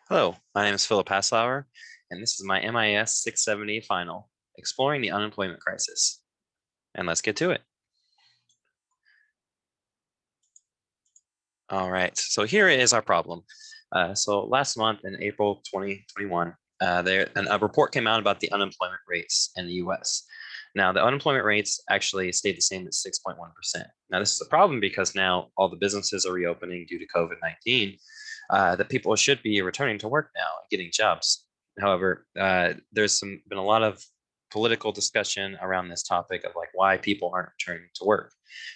Hello, my name is Phillip Haslouer, and this is my MIS 670 final, Exploring the Unemployment Crisis. And let's get to it. All right, so here is our problem. So last month in April 2021, a report came out about the unemployment rates in the US. Now, the unemployment rates actually stayed the same at 6.1%. Now, this is a problem because now all the businesses are reopening due to COVID-19. That people should be returning to work now and getting jobs. However, there's been a lot of political discussion around this topic of like why people aren't returning to work.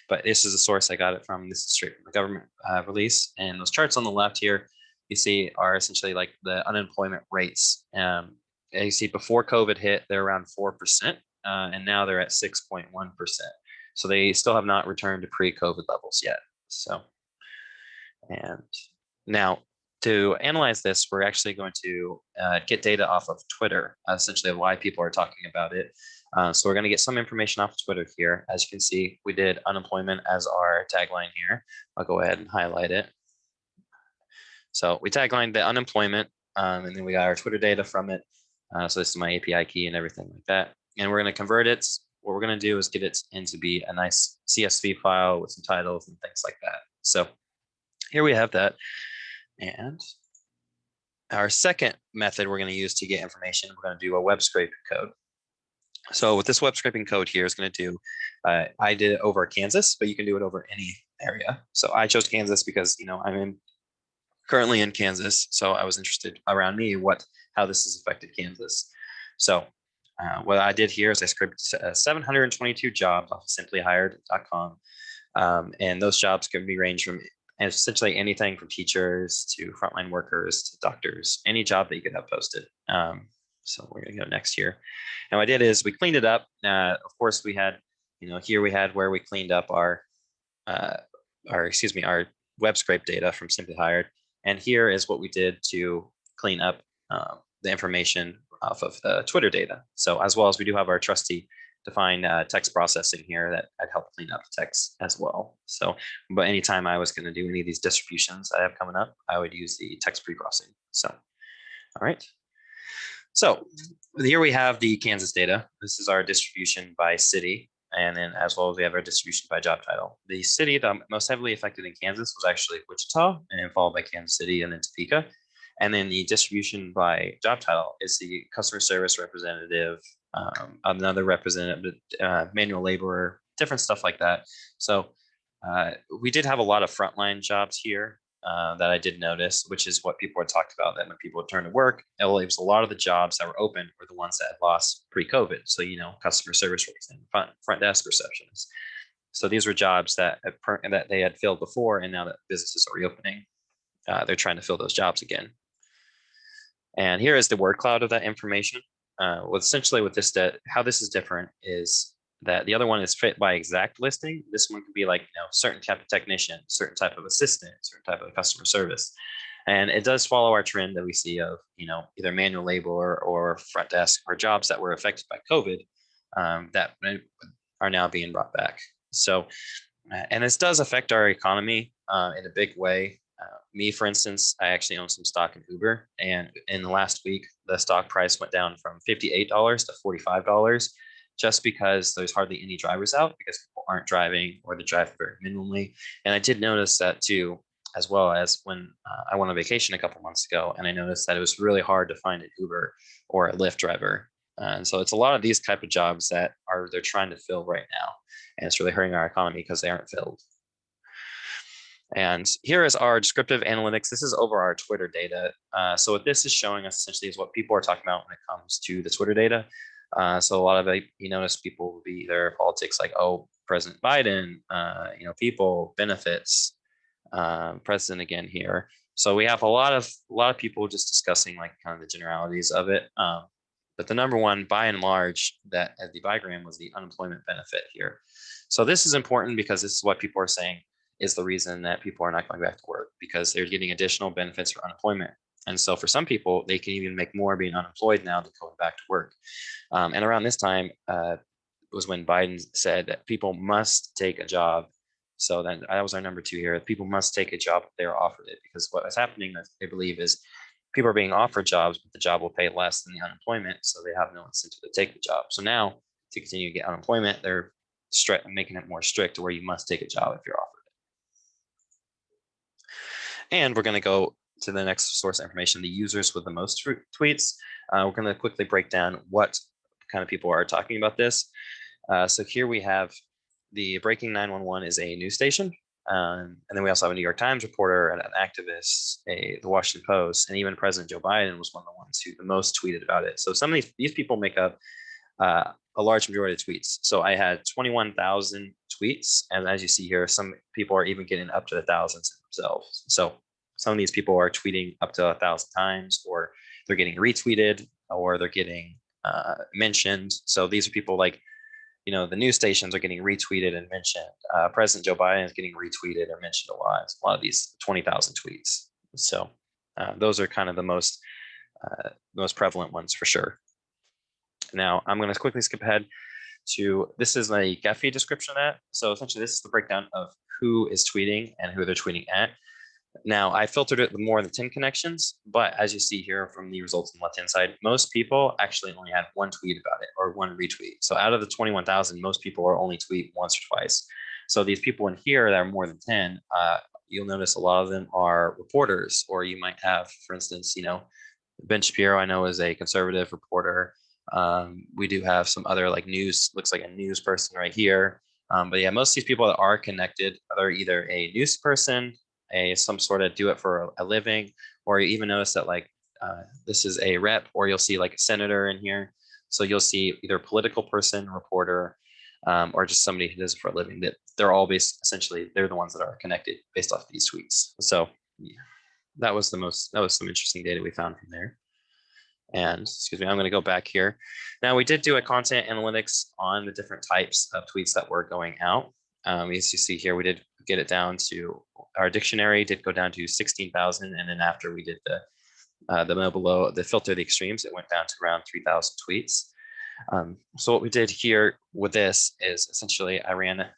But this is a source I got it from. This is straight from the government release. And those charts on the left here, you see, are essentially like the unemployment rates. You see, before COVID hit, they're around 4%, and now they're at 6.1%. So they still have not returned to pre-COVID levels yet. So, and now, to analyze this, we're actually going to get data off of Twitter, essentially why people are talking about it. So we're going to get some information off of Twitter here. As you can see, we did unemployment as our tagline here. I'll go ahead and highlight it. So we taglined the unemployment, and then we got our Twitter data from it. So this is my API key and everything like that. And we're going to convert it. What we're going to do is get it into be a nice CSV file with some titles and things like that. So here we have that. And our second method we're going to use to get information, we're going to do a web scraping code. So what this web scraping code here is going to do, I did it over Kansas, but you can do it over any area. So I chose Kansas because, I'm currently in Kansas. So I was interested around me, how this has affected Kansas. So what I did here is I scraped 722 jobs off of simplyhired.com. And those jobs can be ranged from essentially anything from teachers to frontline workers to doctors, any job that you could have posted. So we're going to go next here. And what I did is we cleaned it up. Of course, we had, here we had where we cleaned up our web scrape data from Simply Hired. And here is what we did to clean up the information off of the Twitter data. So as well as we do have our trusty define text processing here that I'd help clean up the text as well. So, but anytime I was going to do any of these distributions I have coming up, I would use the text pre-processing. So, all right. So here we have the Kansas data. This is our distribution by city. And then as well as we have our distribution by job title. The city that most heavily affected in Kansas was actually Wichita, and then followed by Kansas City and then Topeka. And then the distribution by job title is the customer service representative, another representative, manual laborer, different stuff like that. So we did have a lot of frontline jobs here that I did notice, which is what people had talked about, that when people returned to work, it was a lot of the jobs that were open were the ones that had lost pre-COVID. So, customer service representative, front desk receptionists. So these were jobs that they had filled before, and now that businesses are reopening, they're trying to fill those jobs again. And here is the word cloud of that information. Essentially with this, how this is different is that the other one is fit by exact listing. This one could be like, certain type of technician, certain type of assistant, certain type of customer service. And it does follow our trend that we see of, either manual labor or front desk or jobs that were affected by COVID that are now being brought back. So, and this does affect our economy in a big way. Me, for instance, I actually own some stock in Uber, and in the last week, the stock price went down from $58 to $45, just because there's hardly any drivers out because people aren't driving or they drive very minimally. And I did notice that too, as well as when I went on vacation a couple months ago, and I noticed that it was really hard to find an Uber or a Lyft driver. And so it's a lot of these type of jobs that they're trying to fill right now, and it's really hurting our economy because they aren't filled. And here is our descriptive analytics. This is over our Twitter data. So what this is showing us essentially is what people are talking about when it comes to the Twitter data. So a lot of it, you notice people will be either politics like, oh, President Biden, people, benefits, president again here. So we have a lot of people just discussing like kind of the generalities of it. But the number one, by and large, that as the diagram was the unemployment benefit here. So this is important because this is what people are saying is the reason that people are not going back to work, because they're getting additional benefits for unemployment. And so for some people, they can even make more being unemployed now than going back to work. And around this time was when Biden said that people must take a job. So then that was our number two here. People must take a job if they're offered it, because what is happening, I believe, is people are being offered jobs, but the job will pay less than the unemployment, so they have no incentive to take the job. So now, to continue to get unemployment, they're making it more strict to where you must take a job if you're offered it. And we're going to go to the next source information, the users with the most tweets. We're going to quickly break down what kind of people are talking about this. So here we have the Breaking 911 is a news station. And then we also have a New York Times reporter, and an activist, the Washington Post, and even President Joe Biden was one of the ones who the most tweeted about it. So some of these people make up a large majority of tweets. So I had 21,000 tweets, and as you see here, some people are even getting up to the thousands themselves. So some of these people are tweeting up to 1,000 times, or they're getting retweeted, or they're getting mentioned. So these are people like, you know, the news stations are getting retweeted and mentioned. President Joe Biden is getting retweeted or mentioned a lot of these 20,000 tweets. So those are kind of the most prevalent ones for sure. Now I'm going to quickly skip ahead to, this is a Gephi description of that. So essentially this is the breakdown of who is tweeting and who they're tweeting at. Now I filtered it with more than 10 connections, but as you see here from the results on the left-hand side, most people actually only had one tweet about it or one retweet. So out of the 21,000, most people are only tweet once or twice. So these people in here that are more than 10, you'll notice a lot of them are reporters, or you might have, for instance, you know, Ben Shapiro, I know, is a conservative reporter. We do have some other like news, looks like a news person right here. But yeah, most of these people that are connected are either a news person, some sort of do it for a living, or you even notice that like this is a rep, or you'll see like a senator in here. So you'll see either a political person, reporter, or just somebody who does it for a living. That they're all essentially they're the ones that are connected based off these tweets. So yeah, that was some interesting data we found from there. And excuse me, I'm going to go back here. Now we did do a content analytics on the different types of tweets that were going out. As you see here, we did get it down to, our dictionary did go down to 16,000, and then after we did the middle below, the filter the extremes, it went down to around 3,000 tweets. So what we did here with this is essentially I ran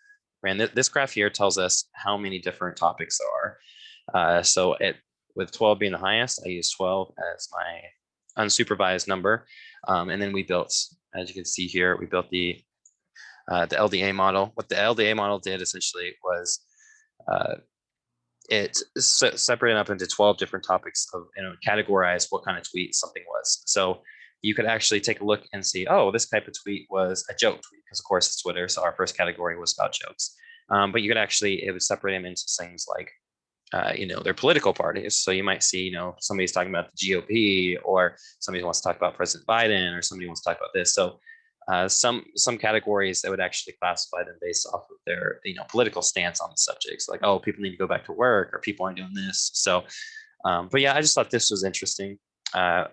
this graph here, tells us how many different topics there are. So with 12 being the highest, I used 12 as my unsupervised number, and then we built, as you can see here, we built the LDA model. What the LDA model did essentially was it separated up into 12 different topics of, you know, categorize what kind of tweet something was. So you could actually take a look and see, oh, this type of tweet was a joke tweet, because of course it's Twitter, so our first category was about jokes. But you could actually, it would separate them into things like, you know, their political parties. So you might see, you know, somebody's talking about the GOP, or somebody wants to talk about President Biden, or somebody wants to talk about this. So some categories that would actually classify them based off of their, you know, political stance on the subjects, like, oh, people need to go back to work, or people aren't doing this. So, but yeah, I just thought this was interesting, an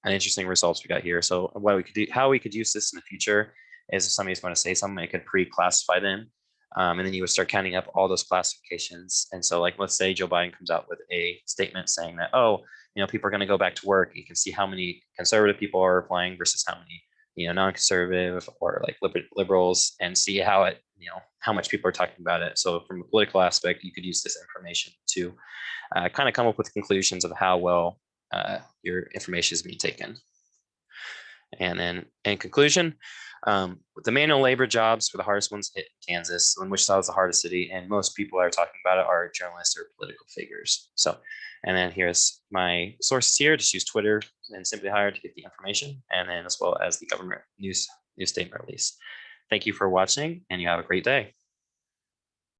interesting results we got here. So what we could do, how we could use this in the future, is if somebody's going to say something, it could pre-classify them. And then you would start counting up all those classifications. And so like, let's say Joe Biden comes out with a statement saying that, oh, you know, people are going to go back to work. You can see how many conservative people are applying versus how many, you know, non-conservative or like liberals, and see how it, you know, how much people are talking about it. So from a political aspect, you could use this information to kind of come up with conclusions of how well your information is being taken. And then in conclusion, the manual labor jobs were the hardest ones hit in Kansas, and Wichita is the hardest city, and most people that are talking about it are journalists or political figures. So, and then here's my sources here. Just use Twitter and Simply Hire to get the information, and then as well as the government news statement release. Thank you for watching, and you have a great day.